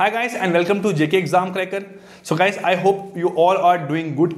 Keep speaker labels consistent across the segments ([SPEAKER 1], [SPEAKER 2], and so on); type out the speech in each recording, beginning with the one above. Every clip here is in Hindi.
[SPEAKER 1] Hi guys and welcome to JK Exam Cracker. So guys, I hope you all are doing good.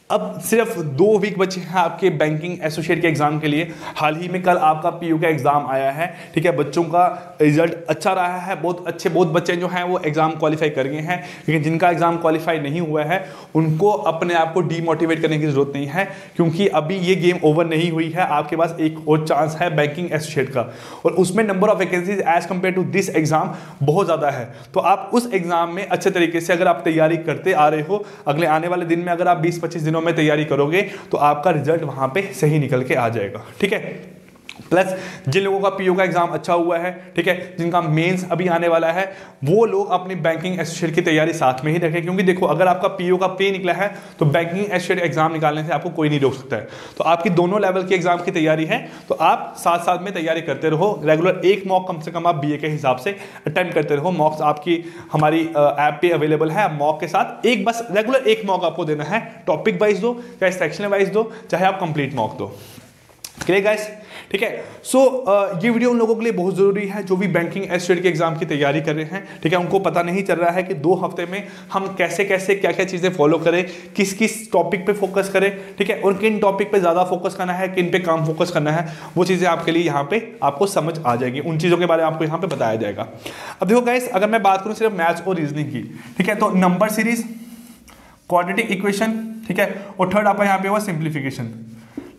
[SPEAKER 1] अब सिर्फ 2 वीक बचे हैं आपके बैंकिंग एसोसिएट के एग्जाम के लिए। हाल ही में कल आपका पीयू का एग्जाम आया है, ठीक है। बच्चों का रिजल्ट अच्छा रहा है, बहुत बच्चे जो हैं वो एग्जाम क्वालिफाई कर गए हैं। लेकिन जिनका एग्जाम क्वालिफाई नहीं हुआ है उनको अपने आप को डीमोटिवेट करने की जरूरत नहीं है, क्योंकि अभी ये गेम ओवर नहीं हुई है। आपके पास एक और चांस है बैंकिंग एसोसिएट का, और उसमें number of vacancies as compare to this exam बहुत ज़्यादा है। तो आप उस एग्जाम में अच्छे तरीके से अगर आप तैयारी करते आ रहे हो, अगले आने वाले दिन में अगर आप 20-25 दिनों में तैयारी करोगे तो आपका रिजल्ट वहां पे सही निकल के आ जाएगा, ठीक है। प्लस जिन लोगों का पीओ का एग्जाम अच्छा हुआ है, ठीक है, जिनका मेंस अभी आने वाला है, वो लोग अपनी बैंकिंग एसोसिएट की तैयारी साथ में ही रखें। क्योंकि देखो, अगर आपका पीओ का पे निकला है तो बैंकिंग एसोसिएट एग्जाम निकालने से आपको कोई नहीं रोक सकता है। तो आपकी दोनों लेवल की एग्जाम की तैयारी है, तो आप साथ साथ में तैयारी करते रहो। रेगुलर एक मॉक कम से कम आप बीए के हिसाब से अटेम्प्ट करते रहो। मॉक्स आपकी हमारी ऐप पे अवेलेबल है। मॉक के साथ एक बस रेगुलर एक मॉक आपको देना है। टॉपिक वाइज दो, चाहे सेक्शन वाइज दो, चाहे आप कंप्लीट मॉक दो। क्लियर गाइस, ठीक है। सो ये वीडियो उन लोगों के लिए बहुत जरूरी है जो भी बैंकिंग एसोसिएट के एग्जाम की तैयारी कर रहे हैं, ठीक है। उनको पता नहीं चल रहा है कि 2 हफ्ते में हम कैसे कैसे क्या क्या चीजें फॉलो करें, किस किस टॉपिक पे फोकस करें, ठीक है, और किन टॉपिक पे ज्यादा फोकस करना है, किन पे कम फोकस करना है। वो चीजें आपके लिए यहाँ पे आपको समझ आ जाएगी। उन चीजों के बारे में आपको यहाँ पे बताया जाएगा। अब देखो गाइस, अगर मैं बात करूँ सिर्फ मैथ्स और रीजनिंग की, ठीक है, तो नंबर सीरीज, क्वाड्रेटिक इक्वेशन, ठीक है, और थर्ड आपका यहाँ पे हुआ सिंप्लीफिकेशन।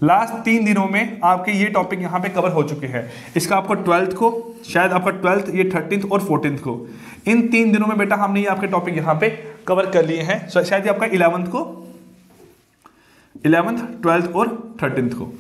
[SPEAKER 1] लास्ट 3 दिनों में आपके ये टॉपिक यहाँ पे कवर हो चुके हैं। इसका आपको 12th को, शायद आपका 12th, ये 13th और 14th को, इन 3 दिनों में बेटा हमने ये आपके टॉपिक यहाँ पे कवर कर लिए हैं। शायद ये आपका 11th को, 11th, 12th और 13th को,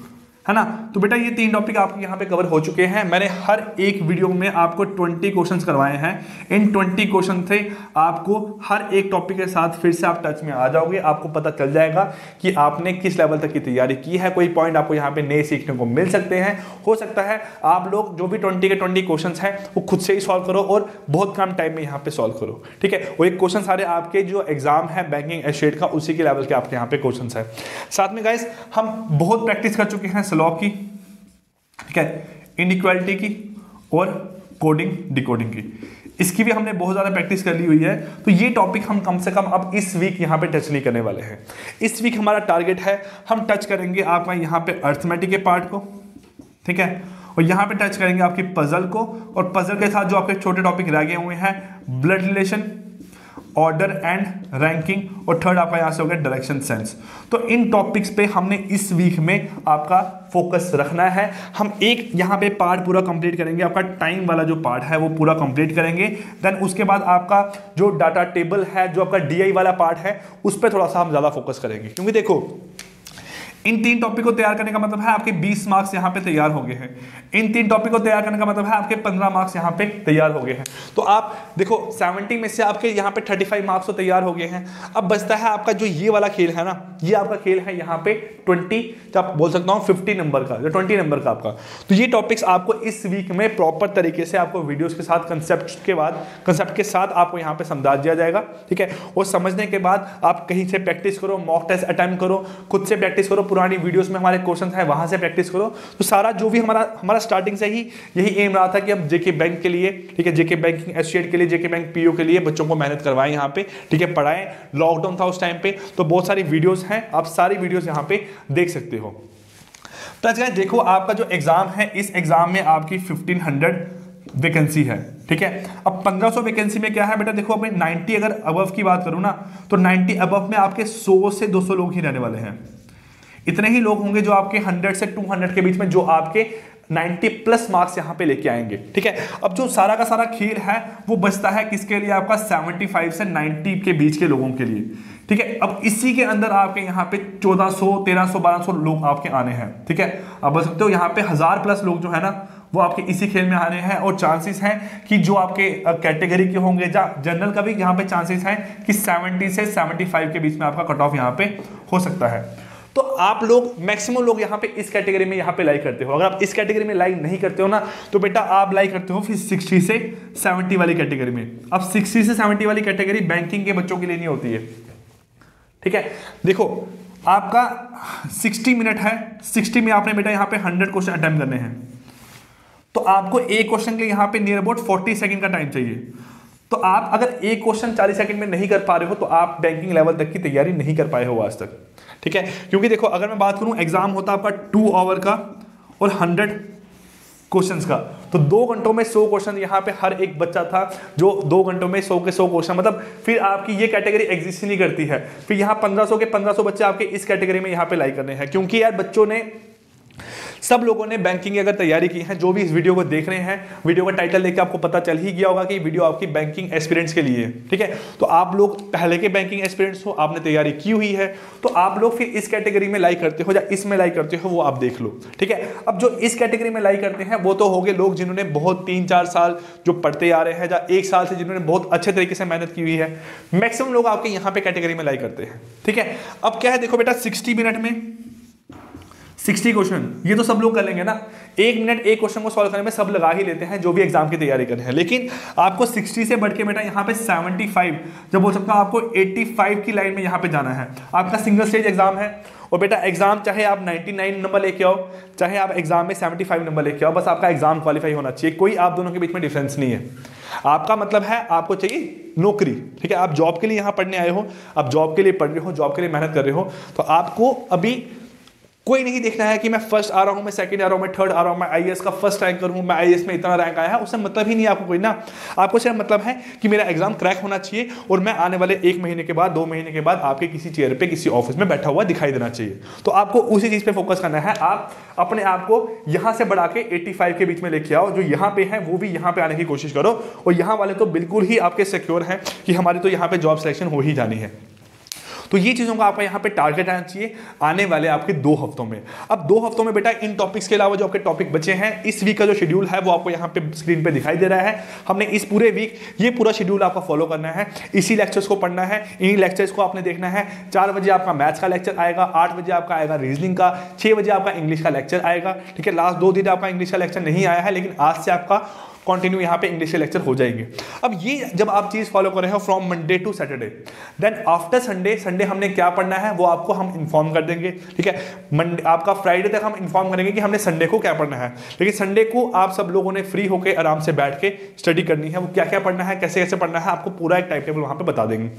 [SPEAKER 1] है ना। तो बेटा ये 3 टॉपिक आपके यहाँ पे कवर हो चुके हैं। मैंने हर एक वीडियो में आपको 20 क्वेश्चंस करवाए हैं। इन 20 क्वेश्चन से आपको हर एक टॉपिक के साथ फिर से आप टच में आ जाओगे। आपको पता चल जाएगा कि आपने किस लेवल तक की तैयारी की है। कोई पॉइंट आपको यहाँ पे नए सीखने को मिल सकते हैं। हो सकता है आप लोग जो भी 20 के 20 क्वेश्चन हैं वो खुद से ही सॉल्व करो और बहुत कम टाइम में यहाँ पे सॉल्व करो, ठीक है। वो एक क्वेश्चन सारे आपके जो एग्जाम है बैंकिंग एसोसिएट का, उसी के लेवल के आपके यहाँ पे क्वेश्चन है। साथ में गाइस हम बहुत प्रैक्टिस कर चुके हैं स्लॉग की, ठीक है, इनइक्वालिटी की और कोडिंग डिकोडिंग की। इसकी भी हमने बहुत ज्यादा प्रैक्टिस कर ली हुई है। तो ये टॉपिक हम कम से कम अब इस वीक यहाँ पे टच नहीं करने वाले हैं। इस वीक हमारा टारगेट है, हम टच करेंगे आपका यहाँ पे अर्थमेटिक के पार्ट को, ठीक है, और यहाँ पे टच करेंगे आपकी पजल को, और पजल के साथ जो आपके छोटे टॉपिक रह गए हुए हैं, blood relation, order and ranking, और थर्ड आपका यहां से हो गया डायरेक्शन सेंस। तो इन टॉपिक्स पे हमने इस वीक में आपका फोकस रखना है। हम एक यहां पे पार्ट पूरा कंप्लीट करेंगे, आपका टाइम वाला जो पार्ट है वो पूरा कंप्लीट करेंगे। देन उसके बाद आपका जो डाटा टेबल है, जो आपका डीआई वाला पार्ट है, उस पर थोड़ा सा हम ज्यादा फोकस करेंगे। क्योंकि देखो, इन 3 टॉपिक को तैयार करने का मतलब है आपके 20 मार्क्स यहाँ पे तैयार हो गए हैं। इन 3 टॉपिक को तैयार करने का मतलब है आपके 15 मार्क्स यहाँ पे तैयार हो गए हैं। तो आप देखो 70 में से आपके यहाँ पे 35 मार्क्स तो तैयार हो गए हैं। अब बचता है आपका जो ये वाला खेल है ना, ये आपका खेल है यहाँ पे 20, तो आप बोल सकता हूँ 50 नंबर का, जो 20 नंबर का आपका। तो ये टॉपिक्स आपको इस वीक में प्रॉपर तरीके से आपको वीडियोज के साथ, कंसेप्ट के साथ आपको यहाँ पे समझा दिया जाएगा, ठीक है। और समझने के बाद आप कहीं से प्रैक्टिस करो, मॉक टेस्ट अटेम्प्ट करो, खुद से प्रैक्टिस करो, पुरानी वीडियोस में हमारे क्वेश्चंस हैं वहां से प्रैक्टिस करो। तो सारा जो भी हमारा स्टार्टिंग से ही यही एम रहा था कि हम जेके बैंक के लिए, ठीक है, जेके बैंकिंग एसोसिएट के लिए, जेके बैंक पीओ के लिए बच्चों को मेहनत करवाएं यहाँ पे, ठीक है, पढ़ाएं। लॉकडाउन था उस टाइम पे, तो बहुत सारी वीडियोस हैं, आप सारी वीडियोस यहाँ पे देख सकते हो। प्लस गाइस देखो, आपका जो एग्जाम है, इस एग्जाम में आपकी 1500 वैकेंसी है, ठीक है। अब 1500 वैकेंसी में क्या है बेटा, देखो मैं 90 अगर अबव की बात करूं ना, तो 90 अबव में आपके 100 से 200 लोग ही रहने वाले हैं। इतने ही लोग होंगे जो आपके 100 से 200 के बीच में, जो आपके 90 प्लस मार्क्स यहाँ पे लेके आएंगे, ठीक है। अब जो सारा का सारा खेल है वो बचता है किसके लिए, आपका 75 से 90 के बीच के लोगों के लिए, ठीक है। अब इसी के अंदर आपके यहाँ पे 1400, 1300, 1200 लोग आपके आने हैं, ठीक है। आप बोल सकते हो यहाँ पे 1000 प्लस लोग जो है ना वो आपके इसी खेल में आने हैं। और चांसेस हैं कि जो आपके कैटेगरी के होंगे, जनरल का भी यहाँ पे चांसेस हैं कि 70 से 75 के बीच में आपका कट ऑफ यहाँ पे हो सकता है। तो आप लोग मैक्सिमम लोग यहाँ पे इस कैटेगरी में यहाँ पे लाइक करते हो। अगर आप इस कैटेगरी में लाइक नहीं करते हो ना, तो बेटा आप लाइक करते हो फिर 60 से 70 वाली कैटेगरी में। अब 60 से 70 वाली कैटेगरी बैंकिंग के बच्चों के लिए नहीं होती है, ठीक है। देखो आपका 60 मिनट है, 60 में आपने बेटा यहाँ पे 100 क्वेश्चन अटेम्प्ट करने हैं, तो आपको एक क्वेश्चन के लिए यहाँ पे नियर अबाउट 40 सेकंड का टाइम चाहिए। तो आप अगर एक क्वेश्चन 40 सेकंड में नहीं कर पा रहे हो तो आप बैंकिंग लेवल तक की तैयारी नहीं कर पाए हो आज तक, ठीक है। क्योंकि देखो अगर मैं बात करूं एग्जाम होता आपका 2 आवर का और 100 क्वेश्चंस का, तो 2 घंटों में 100 क्वेश्चन यहाँ पे हर एक बच्चा था जो 2 घंटों में 100 के 100 क्वेश्चन, मतलब फिर आपकी ये कैटेगरी एग्जिस्ट ही नहीं करती है। फिर यहाँ 1500 के 1500 बच्चे आपके इस कैटेगरी में यहाँ पे लाइक करने हैं, क्योंकि यार बच्चों ने सब लोगों ने बैंकिंग की अगर तैयारी की है, जो भी इस वीडियो को देख रहे हैं, वीडियो का टाइटल देखकर आपको पता चल ही गया होगा कि वीडियो आपकी बैंकिंग एस्पिरेंट्स के लिए है, ठीक है। तो आप लोग पहले के बैंकिंग एस्पिरेंट्स हो, आपने तैयारी की हुई है, तो आप लोग फिर इस कैटेगरी में लाइक करते हो या इसमें लाइक करते हो वो आप देख लो, ठीक है। अब जो इस कैटेगरी में लाइक करते हैं वो तो हो गए लोग जिन्होंने बहुत 3-4 साल जो पढ़ते आ रहे हैं या 1 साल से जिन्होंने बहुत अच्छे तरीके से मेहनत की हुई है। मैक्सिमम लोग आपके यहाँ पे कैटेगरी में लाइक करते हैं, ठीक है। अब क्या है देखो बेटा, 60 मिनट में 60 क्वेश्चन ये तो सब लोग कर लेंगे ना, 1 मिनट एक क्वेश्चन को सॉल्व करने में सब लगा ही लेते हैं जो भी एग्जाम की तैयारी कर रहे हैं। लेकिन आपको 60 से बढ़ के बेटा यहाँ पे 75, जब बोल सकता हूँ आपको 85 की लाइन में यहाँ पे जाना है। आपका सिंगल स्टेज एग्जाम है और बेटा एग्जाम चाहे आप 99 नंबर लेके आओ, चाहे आप एग्जाम में 75 नंबर लेके आओ, बस आपका एग्जाम क्वालिफाई होना चाहिए। कोई आप दोनों के बीच में डिफरेंस नहीं है। आपका मतलब है आपको चाहिए नौकरी, ठीक है। आप जॉब के लिए यहाँ पढ़ने आए हो, आप जॉब के लिए पढ़ रहे हो, जॉब के लिए मेहनत कर रहे हो, तो आपको अभी कोई नहीं देखना है कि मैं फर्स्ट आ रहा हूं, मैं सेकंड आ रहा हूं, मैं थर्ड आ रहा हूं, मैं आईएएस का फर्स्ट रैंकर हूं, मैं आईएएस में इतना रैंक आया है, उससे मतलब ही नहीं आपको कोई ना। आपको सिर्फ मतलब है कि मेरा एग्जाम क्रैक होना चाहिए और मैं आने वाले 1 महीने के बाद 2 महीने के बाद आपके किसी चेयर पे किसी ऑफिस में बैठा हुआ दिखाई देना चाहिए। तो आपको उसी चीज पे फोकस करना है। आप अपने आप को यहां से बढ़ा के 85 के बीच में लेके आओ, जो यहाँ पे है वो भी यहाँ पे आने की कोशिश करो, और यहाँ वाले तो बिल्कुल ही आपके सिक्योर हैं कि हमारी तो यहाँ पे जॉब सिलेक्शन हो ही जानी है। तो ये चीज़ों का आपका यहाँ पे टारगेट आना चाहिए आने वाले आपके 2 हफ्तों में। अब 2 हफ्तों में बेटा इन टॉपिक्स के अलावा जो आपके टॉपिक बचे हैं, इस वीक का जो शेड्यूल है वो आपको यहाँ पे स्क्रीन पे दिखाई दे रहा है। हमने इस पूरे वीक ये पूरा शेड्यूल आपका फॉलो करना है, इसी लेक्चर्स को पढ़ना है, इन्हीं लेक्चर्स को आपने देखना है। 4 बजे आपका मैथ्स का लेक्चर आएगा, 8 बजे आपका आएगा रीजनिंग का, 6 बजे आपका इंग्लिश का लेक्चर आएगा, ठीक है। लास्ट 2 दिन आपका इंग्लिश का लेक्चर नहीं आया है, लेकिन आज से आपका कंटिन्यू यहाँ पे इंग्लिश के लेक्चर हो जाएंगे। अब ये जब आप चीज फॉलो कर रहे हो from Monday to Saturday, then after Sunday हमने क्या पढ़ना है वो आपको हम इन्फॉर्म कर देंगे, ठीक है। मंडे आपका फ्राइडे तक हम इन्फॉर्म करेंगे कि हमने संडे को क्या पढ़ना है, लेकिन संडे को आप सब लोगों ने फ्री होकर आराम से बैठ के स्टडी करनी है। वो क्या क्या पढ़ना है, कैसे कैसे पढ़ना है, आपको पूरा एक टाइम टेबल वहां पे बता देंगे।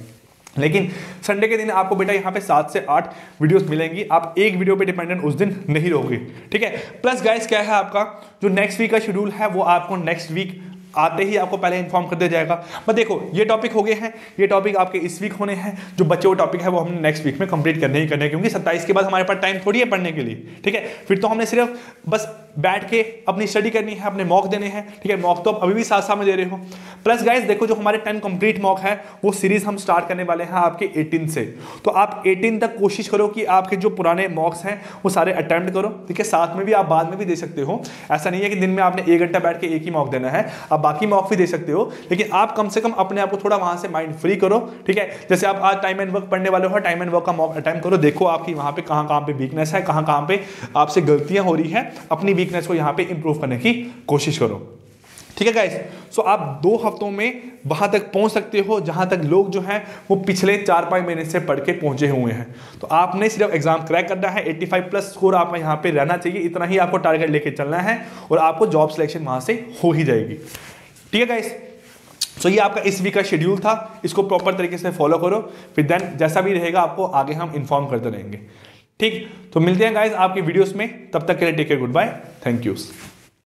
[SPEAKER 1] लेकिन संडे के दिन आपको बेटा यहाँ पे 7 से 8 वीडियोस मिलेंगी, आप एक वीडियो पे डिपेंडेंट उस दिन नहीं रहोगे, ठीक है। प्लस गाइस क्या है, आपका जो नेक्स्ट वीक का शेड्यूल है वो आपको नेक्स्ट वीक आते ही आपको पहले इन्फॉर्म कर दिया जाएगा। बट देखो ये टॉपिक हो गए हैं, ये टॉपिक आपके इस वीक होने हैं, जो बचे हुए टॉपिक है वो हमने नेक्स्ट वीक में कंप्लीट करने ही करने हैं, क्योंकि 27 के बाद हमारे पास टाइम थोड़ी है पढ़ने के लिए, ठीक है। फिर तो हमने सिर्फ बस बैठ के अपनी स्टडी करनी है, अपने मॉक देने हैं, ठीक है। मॉक तो अभी भी साथ साथ में दे रहे हो। प्लस गाइस देखो जो हमारे 10 कंप्लीट मॉक है वो सीरीज हम स्टार्ट करने वाले हैं आपके 18 से, तो आप 18 तक कोशिश करो कि आपके जो पुराने मॉक्स हैं वो सारे अटेम्प्ट करो, ठीक है। साथ में भी आप बाद में भी दे सकते हो, ऐसा नहीं है कि दिन में आपने 1 घंटा बैठ के एक ही मॉक देना है, आप बाकी मॉक भी दे सकते हो, लेकिन आप कम से कम अपने आप को थोड़ा वहां से माइंड फ्री करो, ठीक है। जैसे आप आज टाइम एंड वर्क पढ़ने वाले हो, टाइम एंड वर्क का मॉक अटेम्प्ट करो, देखो आपकी वहां पे कहां पे वीकनेस है, कहां पे आपसे गलतियां हो रही है, अपनी वीकनेस को यहाँ पे इंप्रूव करने की कोशिश करो, ठीक है गाइस। सो आप 2 हफ्तों में वहां तक पहुंच सकते हो जहां तक लोग जो हैं वो पिछले 4-5 महीने से पढ़ के पहुंचे हुए हैं। तो आपने सिर्फ एग्जाम क्रैक करना है, 85 प्लस स्कोर आपका यहाँ पे रहना चाहिए, इतना ही आपको टारगेट लेके चलना है और आपको जॉब सिलेक्शन वहां से हो ही जाएगी, ठीक है गाइस। सो ये आपका इस वीक का शेड्यूल था, इसको प्रॉपर तरीके से फॉलो करो, फिर देन जैसा भी रहेगा आपको आगे हम इन्फॉर्म करते रहेंगे, ठीक। तो मिलते हैं गाइस आपकी वीडियोस में, तब तक के लिए take care, goodbye, thank you.